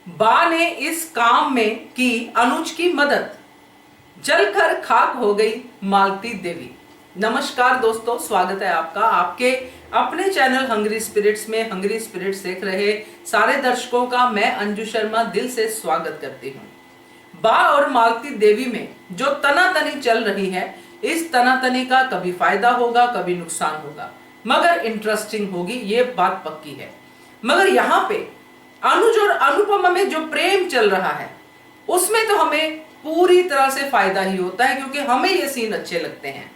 बा ने इस काम में की अनुज की मदद, जलकर खाक हो गई मालती देवी। नमस्कार दोस्तों, स्वागत है आपका आपके अपने चैनल हंग्री स्पिरिट्स में। हंग्री स्पिरिट्स देख रहे सारे दर्शकों का मैं अंजू शर्मा दिल से स्वागत करती हूँ। बा और मालती देवी में जो तनातनी चल रही है, इस तनातनी का कभी फायदा होगा कभी नुकसान होगा, मगर इंटरेस्टिंग होगी, ये बात पक्की है। मगर यहाँ पे अनुज और अनुपमा में जो प्रेम चल रहा है उसमें तो हमें पूरी तरह से फायदा ही होता है, क्योंकि हमें ये सीन अच्छे लगते हैं।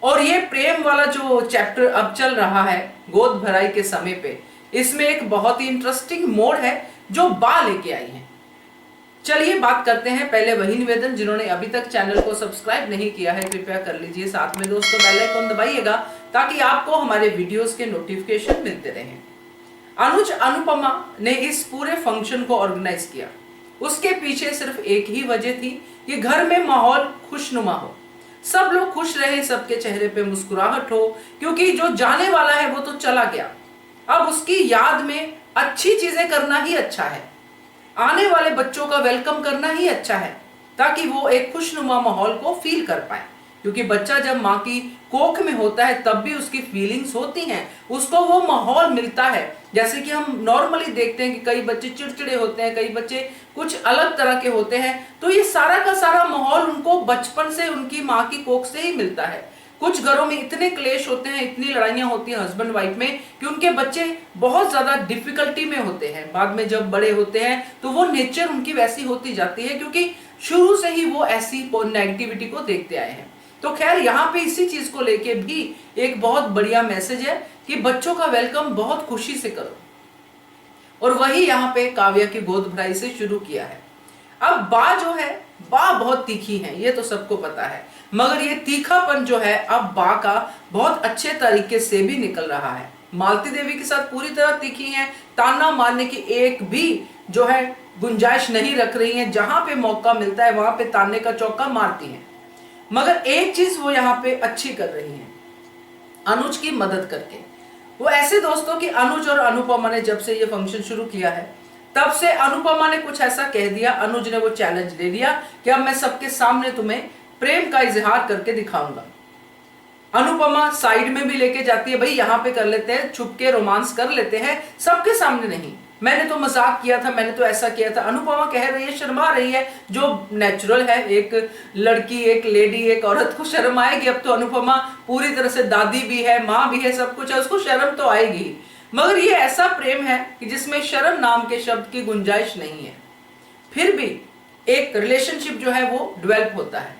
और ये प्रेम वाला जो चैप्टर अब चल रहा है गोद भराई के समय पे, इसमें एक बहुत ही इंटरेस्टिंग मोड़ है जो बा लेके आई है। चलिए बात करते हैं। पहले वही निवेदन, जिन्होंने अभी तक चैनल को सब्सक्राइब नहीं किया है कृपया कर लीजिए, साथ में दोस्तों बेल आइकन दबाइएगा ताकि आपको हमारे वीडियोस के नोटिफिकेशन मिलते रहें। अनुज अनुपमा ने इस पूरे फंक्शन को ऑर्गेनाइज किया, उसके पीछे सिर्फ एक ही वजह थी कि घर में माहौल खुशनुमा हो, सब लोग खुश रहे, सबके चेहरे पे मुस्कुराहट हो, क्योंकि जो जाने वाला है वो तो चला गया। अब उसकी याद में अच्छी चीजें करना ही अच्छा है, आने वाले बच्चों का वेलकम करना ही अच्छा है, ताकि वो एक खुशनुमा माहौल को फील कर पाए। क्योंकि बच्चा जब माँ की कोख में होता है तब भी उसकी फीलिंग्स होती हैं, उसको वो माहौल मिलता है। जैसे कि हम नॉर्मली देखते हैं कि कई बच्चे चिड़चिड़े होते हैं, कई बच्चे कुछ अलग तरह के होते हैं, तो ये सारा का सारा माहौल उनको बचपन से उनकी माँ की कोख से ही मिलता है। कुछ घरों में इतने क्लेश होते हैं, इतनी लड़ाइयां होती हैं हस्बैंड वाइफ में कि उनके बच्चे बहुत ज्यादा डिफिकल्टी में होते हैं। बाद में जब बड़े होते हैं तो वो नेचर उनकी वैसी होती जाती है, क्योंकि शुरू से ही वो ऐसी नेगेटिविटी को देखते आए हैं। तो खैर यहाँ पे इसी चीज को लेके भी एक बहुत बढ़िया मैसेज है कि बच्चों का वेलकम बहुत खुशी से करो, और वही यहाँ पे काव्या की गोद भराई से शुरू किया है। अब बा जो है, बा बहुत तीखी है, ये तो सबको पता है, मगर ये तीखापन जो है अब बा का बहुत अच्छे तरीके से भी निकल रहा है। मालती देवी के साथ पूरी तरह तीखी है, ताना मारने की एक भी जो है गुंजाइश नहीं रख रही है, जहां पे मौका मिलता है वहां पे ताने का चौका मारती है। मगर एक चीज वो यहाँ पे अच्छी कर रही है, अनुज की मदद करके। वो ऐसे दोस्तों कि अनुज और अनुपमा ने जब से ये फंक्शन शुरू किया है तब से अनुपमा ने कुछ ऐसा कह दिया, अनुज ने वो चैलेंज ले लिया कि अब मैं सबके सामने तुम्हें प्रेम का इजहार करके दिखाऊंगा। अनुपमा साइड में भी लेके जाती है, भाई यहाँ पे कर लेते हैं, छुप के रोमांस कर लेते हैं, सबके सामने नहीं, मैंने तो मजाक किया था, मैंने तो ऐसा किया था। अनुपमा कह रही है, शर्मा रही है, जो नेचुरल है, एक लड़की, एक लेडी, एक औरत को शर्म आएगी। अब तो अनुपमा पूरी तरह से दादी भी है, माँ भी है, सब कुछ है, उसको शर्म तो आएगी। मगर ये ऐसा प्रेम है कि जिसमें शर्म नाम के शब्द की गुंजाइश नहीं है, फिर भी एक रिलेशनशिप जो है वो डेवलप होता है।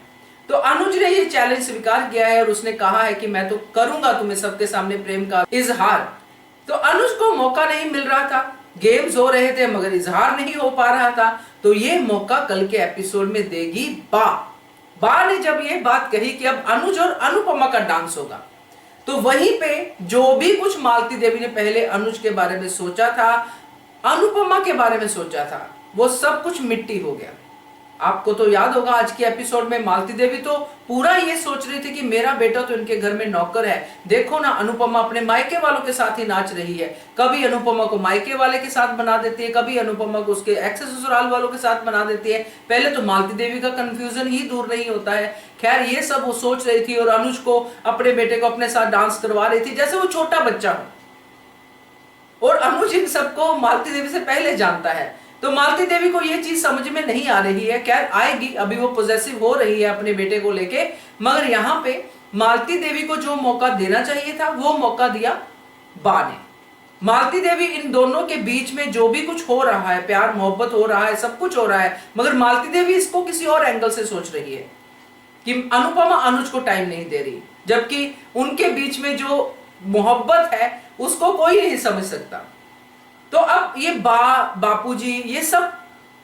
तो अनुज ने ये चैलेंज स्वीकार किया है और उसने कहा है कि मैं तो करूंगा तुम्हें सबके सामने प्रेम का इजहार। तो अनुज को मौका नहीं मिल रहा था, गेम्स हो रहे थे मगर इजहार नहीं हो पा रहा था, तो ये मौका कल के एपिसोड में देगी बा। बा ने जब ये बात कही कि अब अनुज और अनुपमा का डांस होगा, तो वहीं पे जो भी कुछ मालती देवी ने पहले अनुज के बारे में सोचा था, अनुपमा के बारे में सोचा था, वो सब कुछ मिट्टी हो गया। आपको तो याद होगा आज के एपिसोड में मालती देवी तो पूरा ये सोच रही थी कि मेरा बेटा तो इनके घर में नौकर है, देखो ना अनुपमा अपने मायके वालों के साथ ही नाच रही है, कभी अनुपमा को मायके वाले के साथ बना देती है, कभी अनुपमा को उसके एक्स ससुराल वालों के साथ बना देती है। पहले तो मालती देवी का कंफ्यूजन ही दूर नहीं होता है। खैर ये सब वो सोच रही थी और अनुज को, अपने बेटे को अपने साथ डांस करवा रही थी जैसे वो छोटा बच्चा हो, और अनुज इन सबको मालती देवी से पहले जानता है। तो मालती देवी को ये चीज समझ में नहीं आ रही है, खैर आएगी, अभी वो पॉजेसिव हो रही है अपने बेटे को लेके। मगर यहाँ पे मालती देवी को जो मौका देना चाहिए था वो मौका दिया बा ने। मालती देवी इन दोनों के बीच में जो भी कुछ हो रहा है, प्यार मोहब्बत हो रहा है, सब कुछ हो रहा है, मगर मालती देवी इसको किसी और एंगल से सोच रही है कि अनुपमा अनुज को टाइम नहीं दे रही, जबकि उनके बीच में जो मोहब्बत है उसको कोई नहीं समझ सकता। तो अब ये बापूजी ये सब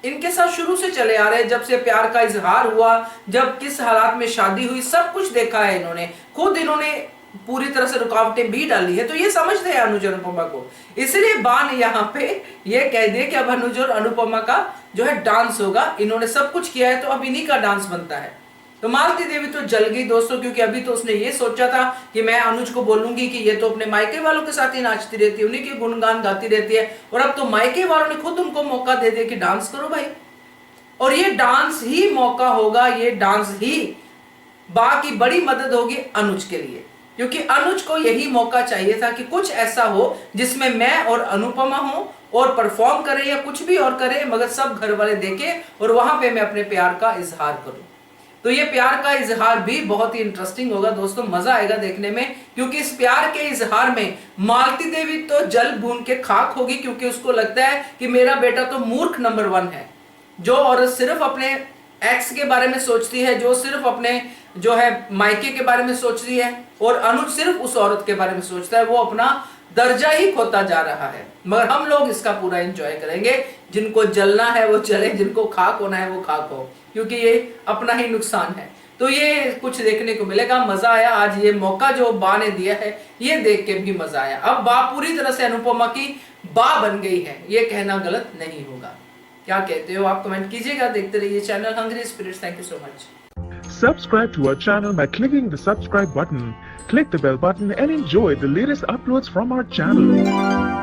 इनके साथ शुरू से चले आ रहे हैं, जब से प्यार का इजहार हुआ, जब किस हालात में शादी हुई, सब कुछ देखा है इन्होंने, खुद इन्होंने पूरी तरह से रुकावटें भी डाली है। तो ये समझते हैं अनुज और अनुपमा को, इसलिए बा ने यहाँ पे ये कह दिया कि अब अनुज और अनुपमा का जो है डांस होगा, इन्होंने सब कुछ किया है तो अब इन्हीं का डांस बनता है। तो मालती देवी तो जल गई दोस्तों, क्योंकि अभी तो उसने ये सोचा था कि मैं अनुज को बोलूंगी कि ये तो अपने मायके वालों के साथ ही नाचती रहती है, उन्हीं के गुणगान गाती रहती है, और अब तो मायके वालों ने खुद उनको मौका दे दिया कि डांस करो भाई। और ये डांस ही मौका होगा, ये डांस ही बाकी बड़ी मदद होगी अनुज के लिए, क्योंकि अनुज को यही मौका चाहिए था कि कुछ ऐसा हो जिसमें मैं और अनुपमा हो और परफॉर्म करे या कुछ भी और करे, मगर सब घर वाले देखें और वहां पे मैं अपने प्यार का इजहार करूं। तो ये प्यार का इजहार भी बहुत ही इंटरेस्टिंग होगा दोस्तों, मजा आएगा देखने में, क्योंकि इस प्यार के इजहार में मालती देवी तो जल भून के खाक होगी, क्योंकि उसको लगता है कि मेरा बेटा तो मूर्ख नंबर 1 है। जो औरत सिर्फ अपने एक्स के बारे में सोचती है, जो सिर्फ अपने जो है मायके के बारे में सोचती है, और अनुज सिर्फ उस औरत के बारे में सोचता है, वो अपना दर्जा ही खोता जा रहा है। मगर हम लोग इसका पूरा एंजॉय करेंगे, जिनको जलना है वो जले, जिनको खाक होना है वो खाक हो, क्योंकि ये अपना ही नुकसान है। तो ये कुछ देखने को मिलेगा, मजा आया आज, ये मौका जो बा ने दिया है ये देख के भी मजा आया। अब बा पूरी तरह से अनुपमा की बा बन गई है, ये कहना गलत नहीं होगा। क्या कहते हो आप, कमेंट कीजिएगा। देखते रहिए channel Hungry Spirits. Thank you so much. Subscribe to our channel by clicking the subscribe button. Click the bell button and enjoy the latest uploads from our channel.